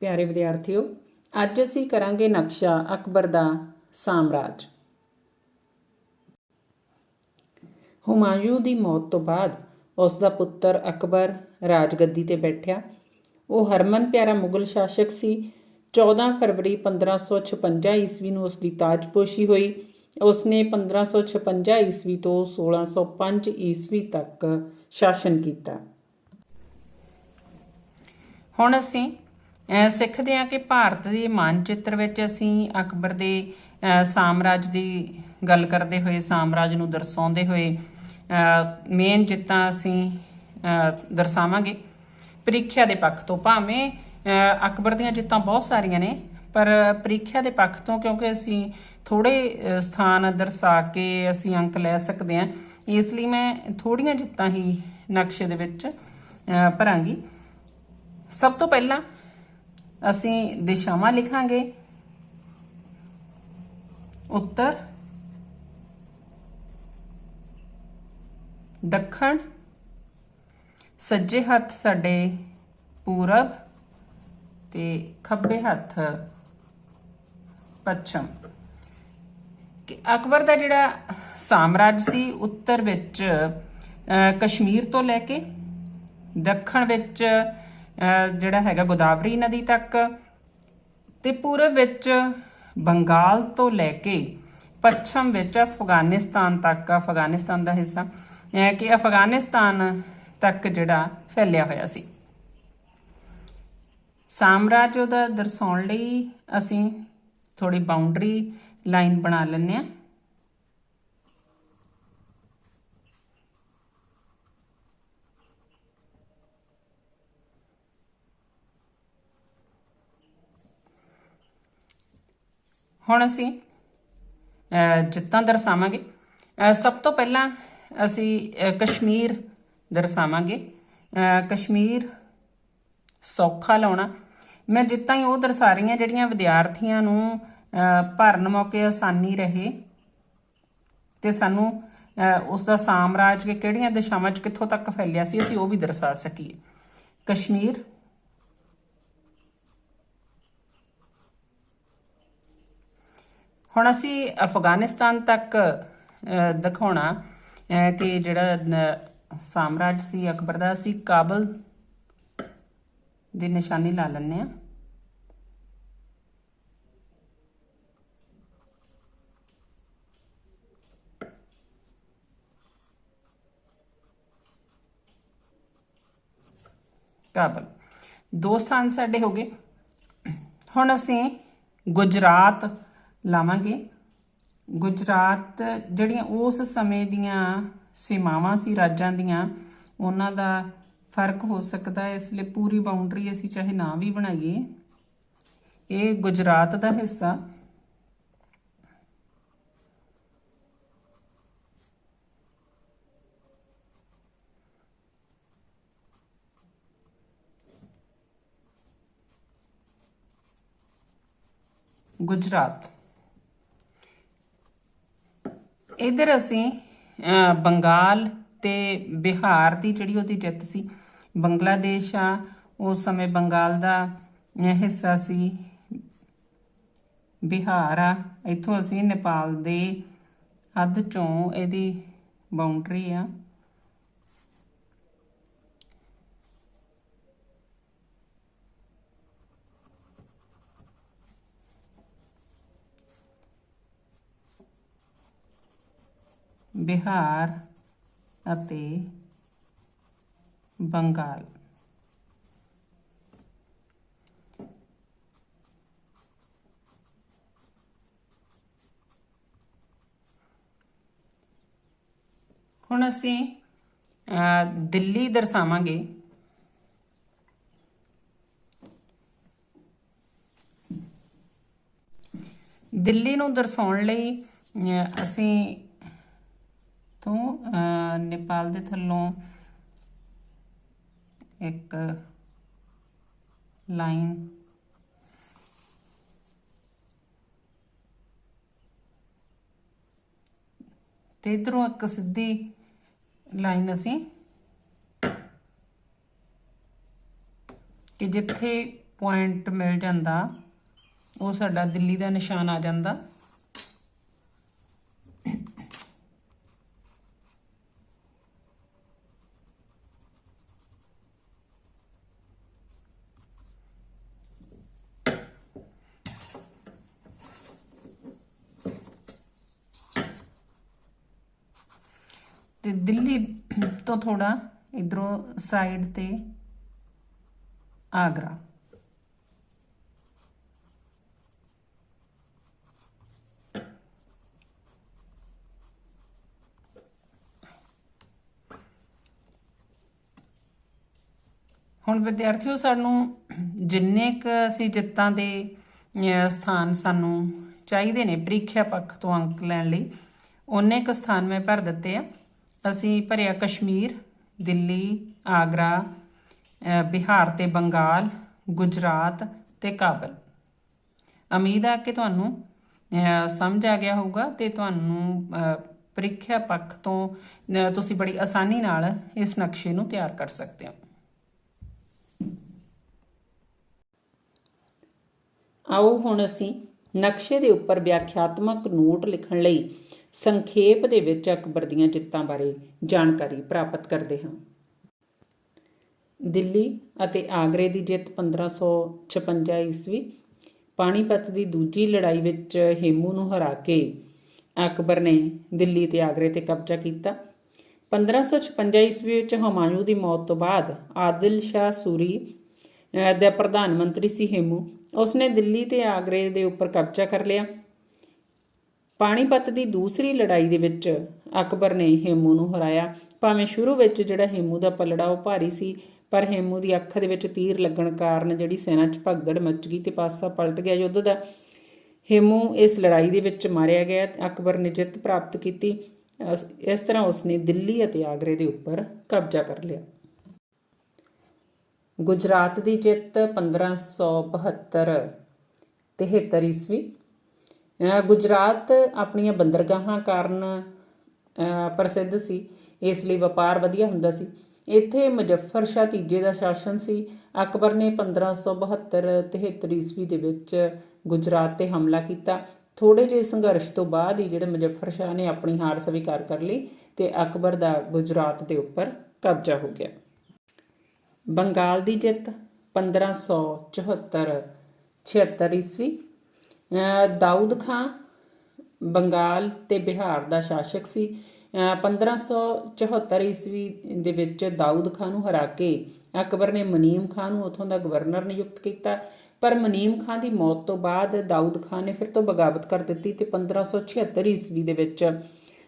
प्यारे विद्यार्थियों, अज असी करांगे नक्शा अकबर दा साम्राज। हुमायूं दी मौत तो बाद उसका पुत्र अकबर राजगद्दी ते बैठिया। वह हरमन प्यारा मुगल शासक सी। 14 फरवरी 1556 ईस्वी ਨੂੰ उसकी ताजपोशी हुई। उसने 1556 ईस्वी तो 1605 ईस्वी तक शासन किया। ਹੁਣ ਅਸੀਂ ਸਿੱਖਦੇ ਹਾਂ ਕਿ ਭਾਰਤ ਦੇ ਮਾਨਚਿੱਤਰ ਵਿੱਚ ਅਸੀਂ ਅਕਬਰ ਦੇ ਸਾਮਰਾਜ ਦੀ ਗੱਲ ਕਰਦੇ ਹੋਏ, ਸਾਮਰਾਜ ਨੂੰ ਦਰਸਾਉਂਦੇ ਹੋਏ ਮੇਨ ਜਿੱਤਾਂ ਅਸੀਂ ਦਰਸਾਵਾਂਗੇ। ਪ੍ਰੀਖਿਆ ਦੇ ਪੱਖ ਤੋਂ ਭਾਵੇਂ ਅਕਬਰ ਦੀਆਂ ਜਿੱਤਾਂ ਬਹੁਤ ਸਾਰੀਆਂ ਨੇ, ਪਰ ਪ੍ਰੀਖਿਆ ਦੇ ਪੱਖ ਤੋਂ ਕਿਉਂਕਿ ਅਸੀਂ ਥੋੜ੍ਹੇ ਸਥਾਨ ਦਰਸਾ ਕੇ ਅਸੀਂ ਅੰਕ ਲੈ ਸਕਦੇ ਹਾਂ, ਇਸ ਲਈ ਮੈਂ ਥੋੜ੍ਹੀਆਂ ਜਿੱਤਾਂ ਹੀ ਨਕਸ਼ੇ ਦੇ ਵਿੱਚ ਭਰਾਂਗੀ। ਸਭ ਤੋਂ ਪਹਿਲਾਂ ਅਸੀਂ ਦਿਸ਼ਾਵਾਂ ਲਿਖਾਂਗੇ। ਉੱਤਰ, ਦੱਖਣ, ਸੱਜੇ ਹੱਥ ਸਾਡੇ ਪੂਰਬ ਤੇ ਖੱਬੇ ਹੱਥ ਪੱਛਮ। ਕਿ ਅਕਬਰ ਦਾ ਜਿਹੜਾ ਸਾਮਰਾਜ ਸੀ, ਉੱਤਰ ਵਿੱਚ ਕਸ਼ਮੀਰ ਤੋਂ ਲੈ ਕੇ ਦੱਖਣ ਵਿੱਚ ਜਿਹੜਾ ਹੈਗਾ ਗੋਦਾਵਰੀ ਨਦੀ ਤੱਕ, ਤੇ ਪੂਰਬ ਵਿੱਚ ਬੰਗਾਲ ਤੋਂ ਲੈ ਕੇ ਪੱਛਮ ਵਿੱਚ ਅਫਗਾਨਿਸਤਾਨ ਤੱਕ, ਅਫਗਾਨਿਸਤਾਨ ਦਾ ਹਿੱਸਾ ਕਿ ਅਫਗਾਨਿਸਤਾਨ ਤੱਕ ਜਿਹੜਾ ਫੈਲਿਆ ਹੋਇਆ ਸੀ। ਸਾਮਰਾਜ ਉਹਦਾ ਦਰਸਾਉਣ ਲਈ ਅਸੀਂ ਥੋੜੀ ਬਾਉਂਡਰੀ ਲਾਈਨ ਬਣਾ ਲੈਂਦੇ ਹਾਂ। ਹੁਣ ਅਸੀਂ ਜਿੱਤਾਂ ਦਰਸਾਵਾਂਗੇ। ਸਭ ਤੋਂ ਪਹਿਲਾਂ ਅਸੀਂ ਕਸ਼ਮੀਰ ਦਰਸਾਵਾਂਗੇ। ਕਸ਼ਮੀਰ ਸੌਖਾ ਲਾਉਣਾ। ਮੈਂ ਜਿੱਤਾਂ ਹੀ ਉਹ ਦਰਸਾ ਰਹੀ ਹਾਂ ਜਿਹੜੀਆਂ ਵਿਦਿਆਰਥੀਆਂ ਨੂੰ ਭਰਨ ਮੌਕੇ ਆਸਾਨੀ ਰਹੇ ਤੇ ਸਾਨੂੰ ਉਸ ਦਾ ਸਾਮਰਾਜ ਕੇ ਕਿਹੜੀਆਂ ਦਿਸ਼ਾਵਾਂ 'ਚ ਕਿੱਥੋਂ ਤੱਕ ਫੈਲਿਆ ਸੀ ਅਸੀਂ ਉਹ ਵੀ ਦਰਸਾ ਸਕੀਏ। ਕਸ਼ਮੀਰ, ਹੁਣ ਅਸੀਂ ਅਫਗਾਨਿਸਤਾਨ ਤੱਕ ਦਿਖਾਉਣਾ ਕਿ ਜਿਹੜਾ ਸਾਮਰਾਜ ਸੀ ਅਕਬਰ ਦਾ, ਅਸੀਂ ਕਾਬਲ ਦੀ ਨਿਸ਼ਾਨੀ ਲਾ ਲੈਂਦੇ ਹਾਂ। ਕਾਬਲ, ਦੋ ਸਥਾਨ ਸਾਡੇ ਹੋ ਗਏ। ਹੁਣ ਅਸੀਂ ਗੁਜਰਾਤ ਲਾਵਾਂਗੇ। ਗੁਜਰਾਤ ਜਿਹੜੀਆਂ ਉਸ ਸਮੇਂ ਦੀਆਂ ਸੀਮਾਵਾਂ ਸੀ ਰਾਜਾਂ ਦੀਆਂ, ਉਹਨਾਂ ਦਾ ਫਰਕ ਹੋ ਸਕਦਾ, ਇਸ ਲਈ ਪੂਰੀ ਬਾਉਂਡਰੀ ਅਸੀਂ ਚਾਹੇ ਨਾ ਵੀ ਬਣਾਈਏ। ਇਹ ਗੁਜਰਾਤ ਦਾ ਹਿੱਸਾ ਗੁਜਰਾਤ। ਇਧਰ ਅਸੀਂ ਬੰਗਾਲ ਤੇ ਬਿਹਾਰ ਦੀ ਜਿਹੜੀ ਉਹਦੀ ਜਿੱਤ ਸੀ। ਬੰਗਲਾਦੇਸ਼ ਆ ਉਸ ਸਮੇਂ ਬੰਗਾਲ ਦਾ ਹਿੱਸਾ ਸੀ, ਬਿਹਾਰ ਆ, ਇੱਥੋਂ ਅਸੀਂ ਨੇਪਾਲ ਦੇ ਅੱਧ ਚੋਂ ਇਹਦੀ ਬਾਉਂਡਰੀ ਆ। ਬਿਹਾਰ ਅਤੇ ਬੰਗਾਲ। ਹੁਣ ਅਸੀਂ ਦਿੱਲੀ ਦਰਸਾਵਾਂਗੇ। ਦਿੱਲੀ ਨੂੰ ਦਰਸਾਉਣ ਲਈ ਅਸੀਂ ਤੋਂ ਨੇਪਾਲ ਦੇ ਥੱਲੋਂ ਇੱਕ ਲਾਈਨ ਤੇ ਇਧਰੋਂ ਇੱਕ ਸਿੱਧੀ ਲਾਈਨ ਅਸੀਂ कि जिथे ਪੁਆਇੰਟ ਮਿਲ ਜਾਂਦਾ ਉਹ ਸਾਡਾ ਦਿੱਲੀ ਦਾ ਨਿਸ਼ਾਨ ਆ ਜਾਂਦਾ। ਤੇ ਦਿੱਲੀ ਤੋਂ ਥੋੜਾ ਇਧਰੋਂ ਸਾਈਡ ਤੇ ਆਗਰਾ। ਹੁਣ ਵਿਦਿਆਰਥੀਓ ਸਾਨੂੰ ਜਿੰਨੇ ਕੁ ਅਸੀਂ ਜਿੱਤਾਂ ਦੇ ਸਥਾਨ ਸਾਨੂੰ ਚਾਹੀਦੇ ਨੇ ਪ੍ਰੀਖਿਆ ਪੱਖ ਤੋਂ ਅੰਕ ਲੈਣ ਲਈ, ਓਨੇ ਕੁ ਸਥਾਨ ਮੈਂ ਭਰ ਦਿੱਤੇ ਆ। ਅਸੀਂ ਭਰਿਆ ਕਸ਼ਮੀਰ, ਦਿੱਲੀ, ਆਗਰਾ, ਬਿਹਾਰ ਤੇ ਬੰਗਾਲ, ਗੁਜਰਾਤ ਤੇ ਕਾਬਲ। ਉਮੀਦ ਆ ਕਿ ਤੁਹਾਨੂੰ ਸਮਝ ਆ ਗਿਆ ਹੋਊਗਾ ਤੇ ਤੁਹਾਨੂੰ ਪ੍ਰੀਖਿਆ ਪੱਖ ਤੋਂ ਤੁਸੀਂ ਬੜੀ ਆਸਾਨੀ ਨਾਲ ਇਸ ਨਕਸ਼ੇ ਨੂੰ ਤਿਆਰ ਕਰ ਸਕਦੇ ਹੋ। ਆਓ ਹੁਣ ਅਸੀਂ ਨਕਸ਼ੇ ਦੇ ਉੱਪਰ ਵਿਆਖਿਆਤਮਕ ਨੋਟ ਲਿਖਣ ਲਈ ਸੰਖੇਪ ਦੇ ਵਿੱਚ ਅਕਬਰ ਦੀਆਂ ਜਿੱਤਾਂ ਬਾਰੇ ਜਾਣਕਾਰੀ ਪ੍ਰਾਪਤ ਕਰਦੇ ਹਾਂ। ਦਿੱਲੀ ਅਤੇ ਆਗਰੇ ਦੀ ਜਿੱਤ 1556 ਈਸਵੀ। ਪਾਣੀਪਤ ਦੀ ਦੂਜੀ ਲੜਾਈ ਵਿੱਚ ਹੇਮੂ ਨੂੰ ਹਰਾ ਕੇ ਅਕਬਰ ਨੇ ਦਿੱਲੀ ਤੇ ਆਗਰੇ ਤੇ ਕਬਜ਼ਾ ਕੀਤਾ। 1556 ਈਸਵੀ ਵਿੱਚ ਹੁਮਾਯੂੰ ਦੀ ਮੌਤ ਤੋਂ ਬਾਅਦ ਆਦਿਲ ਸ਼ਾਹ ਸੂਰੀ ਦਾ ਪ੍ਰਧਾਨ ਮੰਤਰੀ ਸੀ ਹੇਮੂ। ਉਸਨੇ ਦਿੱਲੀ ਤੇ ਆਗਰੇ ਦੇ ਉੱਪਰ ਕਬਜ਼ਾ ਕਰ ਲਿਆ। ਪਾਣੀਪਤ ਦੀ ਦੂਸਰੀ ਲੜਾਈ ਦੇ ਵਿੱਚ ਅਕਬਰ ਨੇ ਹੇਮੂ ਨੂੰ ਹਰਾਇਆ। ਭਾਵੇਂ ਸ਼ੁਰੂ ਵਿੱਚ ਜਿਹੜਾ ਹੇਮੂ ਦਾ ਪਲੜਾ ਉਹ ਭਾਰੀ ਸੀ, ਪਰ ਹੇਮੂ ਦੀ ਅੱਖ ਦੇ ਵਿੱਚ ਤੀਰ ਲੱਗਣ ਕਾਰਨ ਜਿਹੜੀ ਸੈਨਾ 'ਚ ਭਗਦੜ ਮੱਚ ਗਈ ਤੇ ਪਾਸਾ ਪਲਟ ਗਿਆ ਯੁੱਧ ਦਾ। ਹੇਮੂ ਇਸ ਲੜਾਈ ਦੇ ਵਿੱਚ ਮਾਰਿਆ ਗਿਆ। ਅਕਬਰ ਨੇ ਜਿੱਤ ਪ੍ਰਾਪਤ ਕੀਤੀ। ਇਸ ਤਰ੍ਹਾਂ ਉਸਨੇ ਦਿੱਲੀ ਅਤੇ ਆਗਰੇ ਦੇ ਉੱਪਰ ਕਬਜ਼ਾ ਕਰ ਲਿਆ। ਗੁਜਰਾਤ ਦੀ ਜਿੱਤ 1572-73 ਈਸਵੀ। ਗੁਜਰਾਤ ਆਪਣੀਆਂ ਬੰਦਰਗਾਹਾਂ ਕਾਰਨ ਪ੍ਰਸਿੱਧ ਸੀ, ਇਸ ਲਈ ਵਪਾਰ ਵਧੀਆ ਹੁੰਦਾ ਸੀ। ਇੱਥੇ ਮੁਜ਼ੱਫਰ ਸ਼ਾਹ ਤੀਜੇ ਦਾ ਸ਼ਾਸਨ ਸੀ। ਅਕਬਰ ਨੇ 1572-73 ਈਸਵੀ ਦੇ ਵਿੱਚ ਗੁਜਰਾਤ ਤੇ ਹਮਲਾ ਕੀਤਾ। ਥੋੜੇ ਜਿਹੇ ਸੰਘਰਸ਼ ਤੋਂ ਬਾਅਦ ਹੀ ਜਿਹੜੇ ਮੁਜ਼ੱਫਰ ਸ਼ਾਹ ਨੇ ਆਪਣੀ ਹਾਰ ਸਵੀਕਾਰ ਕਰ ਲਈ ਤੇ ਅਕਬਰ ਦਾ ਗੁਜਰਾਤ ਦੇ ਉੱਪਰ ਕਬਜ਼ਾ ਹੋ ਗਿਆ। ਬੰਗਾਲ ਦੀ ਜਿੱਤ 1574-76 ਈਸਵੀ। ਦਾਊਦ ਖਾਂ ਬੰਗਾਲ ਤੇ ਬਿਹਾਰ ਦਾ ਸ਼ਾਸਕ ਸੀ। 1574 ਈਸਵੀ ਦੇ ਵਿੱਚ ਦਾਊਦ ਖਾਂ ਨੂੰ ਹਰਾ ਕੇ ਅਕਬਰ ਨੇ ਮੁਨੀਮ ਖਾਂ ਨੂੰ ਉੱਥੋਂ ਦਾ ਗਵਰਨਰ ਨਿਯੁਕਤ ਕੀਤਾ। ਪਰ ਮੁਨੀਮ ਖਾਂ ਦੀ ਮੌਤ ਤੋਂ ਬਾਅਦ ਦਾਊਦ ਖਾਂ ਨੇ ਫਿਰ ਤੋਂ ਬਗਾਵਤ ਕਰ ਦਿੱਤੀ ਤੇ 1576 ਈਸਵੀ ਦੇ ਵਿੱਚ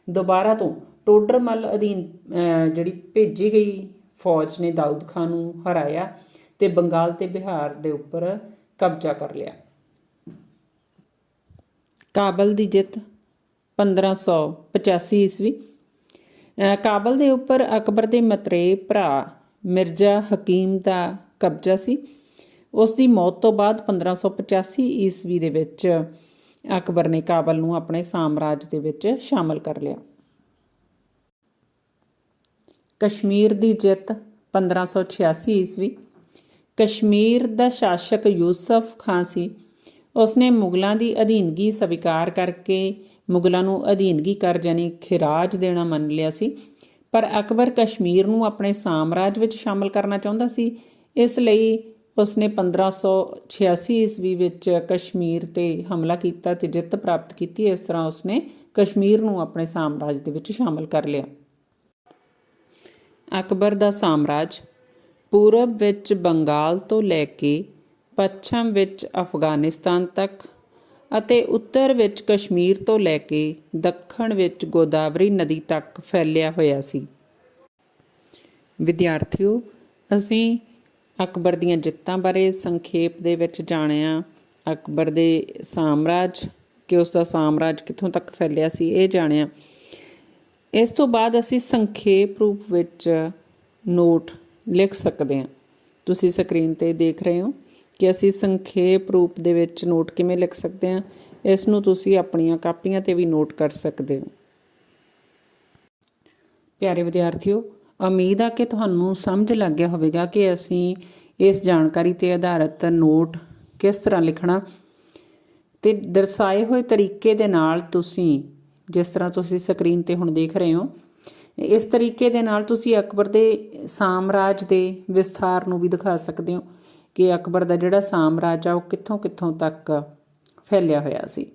ਦੁਬਾਰਾ ਤੋਂ ਟੋਡਰਮਲ ਅਧੀਨ ਜਿਹੜੀ ਭੇਜੀ ਗਈ ਫੌਜ ਨੇ ਦਾਊਦ ਖਾਂ ਨੂੰ ਹਰਾਇਆ ਤੇ ਬੰਗਾਲ ਤੇ ਬਿਹਾਰ ਦੇ ਉੱਪਰ ਕਬਜ਼ਾ ਕਰ ਲਿਆ। ਕਾਬਲ ਦੀ ਜਿੱਤ 1585 ਈਸਵੀ। ਕਾਬਲ ਦੇ ਉੱਪਰ ਅਕਬਰ ਦੇ ਮਤਰੇਏ ਭਰਾ ਮਿਰਜ਼ਾ ਹਕੀਮ ਦਾ ਕਬਜ਼ਾ ਸੀ। ਉਸ ਦੀ ਮੌਤ ਤੋਂ ਬਾਅਦ 1585 ਈਸਵੀ ਦੇ ਵਿੱਚ ਅਕਬਰ ਨੇ ਕਾਬਲ ਨੂੰ ਆਪਣੇ ਸਾਮਰਾਜ ਦੇ ਵਿੱਚ ਸ਼ਾਮਲ ਕਰ ਲਿਆ। ਕਸ਼ਮੀਰ ਦੀ ਜਿੱਤ 1586 ਈਸਵੀ। ਕਸ਼ਮੀਰ ਦਾ ਸ਼ਾਸਕ ਯੂਸਫ ਖਾਂ ਸੀ। ਉਸਨੇ ਮੁਗਲਾਂ ਦੀ ਅਧੀਨਗੀ ਸਵੀਕਾਰ ਕਰਕੇ ਮੁਗਲਾਂ ਨੂੰ ਅਧੀਨਗੀ ਕਰ ਜਾਣੀ ਖਿਰਾਜ ਦੇਣਾ ਮੰਨ ਲਿਆ ਸੀ। ਪਰ ਅਕਬਰ ਕਸ਼ਮੀਰ ਨੂੰ ਆਪਣੇ ਸਾਮਰਾਜ ਵਿੱਚ ਸ਼ਾਮਲ ਕਰਨਾ ਚਾਹੁੰਦਾ ਸੀ। ਇਸ ਲਈ ਉਸਨੇ 1586 ਈਸਵੀ ਵਿੱਚ ਕਸ਼ਮੀਰ ਤੇ ਹਮਲਾ ਕੀਤਾ ਤੇ ਜਿੱਤ ਪ੍ਰਾਪਤ ਕੀਤੀ। ਇਸ ਤਰ੍ਹਾਂ ਉਸਨੇ ਕਸ਼ਮੀਰ ਨੂੰ ਆਪਣੇ ਸਾਮਰਾਜ ਦੇ ਵਿੱਚ ਸ਼ਾਮਲ ਕਰ ਲਿਆ। ਅਕਬਰ ਦਾ ਸਾਮਰਾਜ ਪੂਰਬ ਵਿੱਚ ਬੰਗਾਲ ਤੋਂ ਲੈ ਕੇ ਪੱਛਮ ਵਿੱਚ ਅਫਗਾਨਿਸਤਾਨ ਤੱਕ ਅਤੇ ਉੱਤਰ ਵਿੱਚ ਕਸ਼ਮੀਰ ਤੋਂ ਲੈ ਕੇ ਦੱਖਣ ਵਿੱਚ ਗੋਦਾਵਰੀ ਨਦੀ ਤੱਕ ਫੈਲਿਆ ਹੋਇਆ ਸੀ। ਵਿਦਿਆਰਥੀਓ, ਅਸੀਂ ਅਕਬਰ ਦੀਆਂ ਜਿੱਤਾਂ ਬਾਰੇ ਸੰਖੇਪ ਦੇ ਵਿੱਚ ਜਾਣਿਆ। ਅਕਬਰ ਦੇ ਸਾਮਰਾਜ ਕਿ ਉਸ ਦਾ ਸਾਮਰਾਜ ਕਿੱਥੋਂ ਤੱਕ ਫੈਲਿਆ ਸੀ ਇਹ ਜਾਣਿਆ। ਇਸ ਤੋਂ ਬਾਅਦ ਅਸੀਂ ਸੰਖੇਪ ਰੂਪ ਵਿੱਚ ਨੋਟ ਲਿਖ ਸਕਦੇ ਹਾਂ। ਤੁਸੀਂ ਸਕਰੀਨ 'ਤੇ ਦੇਖ ਰਹੇ ਹੋ ਕਿ ਅਸੀਂ ਸੰਖੇਪ ਰੂਪ ਦੇ ਵਿੱਚ ਨੋਟ ਕਿਵੇਂ ਲਿਖ ਸਕਦੇ ਹਾਂ। ਇਸ ਨੂੰ ਤੁਸੀਂ ਆਪਣੀਆਂ ਕਾਪੀਆਂ 'ਤੇ ਵੀ ਨੋਟ ਕਰ ਸਕਦੇ ਹੋ। ਪਿਆਰੇ ਵਿਦਿਆਰਥੀਓ, ਉਮੀਦ ਆ ਕਿ ਤੁਹਾਨੂੰ ਸਮਝ ਲੱਗ ਗਿਆ ਹੋਵੇਗਾ ਕਿ ਅਸੀਂ ਇਸ ਜਾਣਕਾਰੀ ਤੇ ਆਧਾਰਿਤ ਨੋਟ ਕਿਸ ਤਰ੍ਹਾਂ ਲਿਖਣਾ ਤੇ ਦਰਸਾਏ ਹੋਏ ਤਰੀਕੇ ਦੇ ਨਾਲ ਤੁਸੀਂ, ਜਿਸ ਤਰ੍ਹਾਂ ਤੁਸੀਂ ਸਕਰੀਨ ਤੇ ਹੁਣ ਦੇਖ ਰਹੇ ਹੋ, ਇਸ ਤਰੀਕੇ ਦੇ ਨਾਲ ਤੁਸੀਂ ਅਕਬਰ ਦੇ ਸਾਮਰਾਜ ਦੇ ਵਿਸਥਾਰ ਨੂੰ ਵੀ ਦਿਖਾ ਸਕਦੇ ਹੋ ਕਿ ਅਕਬਰ ਦਾ ਜਿਹੜਾ ਸਾਮਰਾਜ ਆ ਉਹ ਕਿੱਥੋਂ ਕਿੱਥੋਂ ਤੱਕ ਫੈਲਿਆ ਹੋਇਆ ਸੀ।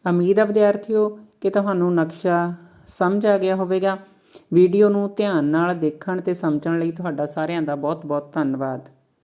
ਉਮੀਦ ਆ ਵਿਦਿਆਰਥੀਓ ਕਿ ਤੁਹਾਨੂੰ ਨਕਸ਼ਾ ਸਮਝ ਆ ਗਿਆ ਹੋਵੇਗਾ। ਵੀਡੀਓ ਨੂੰ ਧਿਆਨ ਨਾਲ ਦੇਖਣ ਤੇ ਸਮਝਣ ਲਈ ਤੁਹਾਡਾ ਸਾਰਿਆਂ ਦਾ ਬਹੁਤ ਬਹੁਤ ਧੰਨਵਾਦ।